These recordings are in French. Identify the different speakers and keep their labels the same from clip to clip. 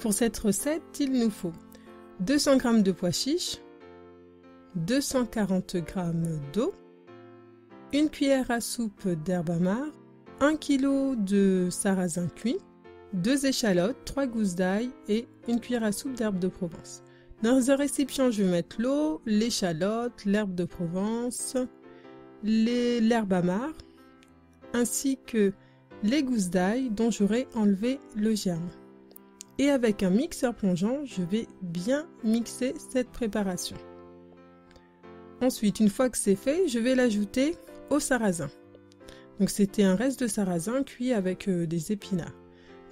Speaker 1: pour cette recette, il nous faut 200 g de pois chiches, 240 g d'eau, 1 cuillère à soupe d'herbe amare, 1 kg de sarrasin cuit, 2 échalotes, 3 gousses d'ail et 1 cuillère à soupe d'herbe de Provence. Dans un récipient, je vais mettre l'eau, l'échalote, l'herbe de Provence, l'herbe amare, ainsi que les gousses d'ail dont j'aurai enlevé le germe. Et avec un mixeur plongeant, je vais bien mixer cette préparation. Ensuite, une fois que c'est fait, je vais l'ajouter au sarrasin. Donc c'était un reste de sarrasin cuit avec des épinards.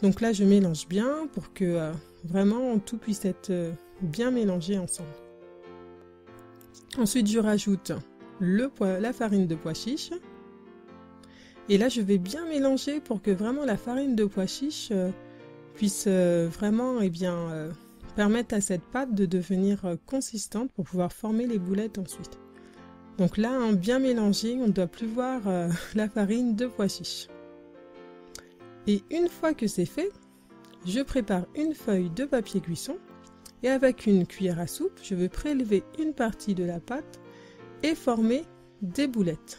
Speaker 1: Donc là, je mélange bien pour que vraiment tout puisse être bien mélangé ensemble. Ensuite, je rajoute la farine de pois chiche. Et là, je vais bien mélanger pour que vraiment la farine de pois chiche puisse vraiment permettre à cette pâte de devenir consistante pour pouvoir former les boulettes ensuite. Donc là, bien mélangé, on ne doit plus voir la farine de pois chiche. Et une fois que c'est fait, je prépare une feuille de papier cuisson et avec une cuillère à soupe, je vais prélever une partie de la pâte et former des boulettes.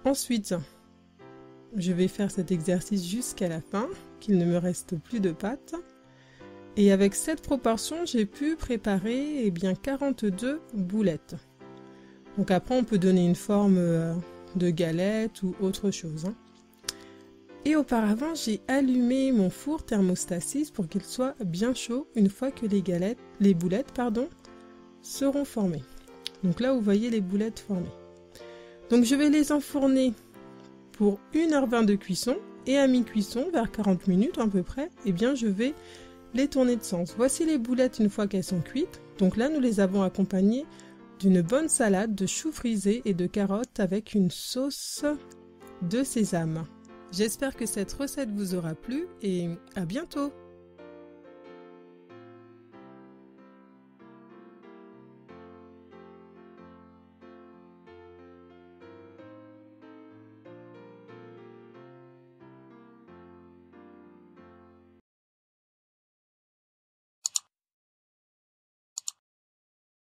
Speaker 1: Ensuite, je vais faire cet exercice jusqu'à la fin, qu'il ne me reste plus de pâte. Et avec cette proportion, j'ai pu préparer 42 boulettes. Donc après, on peut donner une forme de galette ou autre chose. Et auparavant, j'ai allumé mon four thermostat 6 pour qu'il soit bien chaud une fois que les boulettes seront formées. Donc là, vous voyez les boulettes formées. Donc je vais les enfourner pour 1h20 de cuisson et à mi-cuisson, vers 40 minutes à peu près, je vais les tourner de sens. Voici les boulettes une fois qu'elles sont cuites. Donc là, nous les avons accompagnées d'une bonne salade de choux frisés et de carottes avec une sauce de sésame. J'espère que cette recette vous aura plu et à bientôt!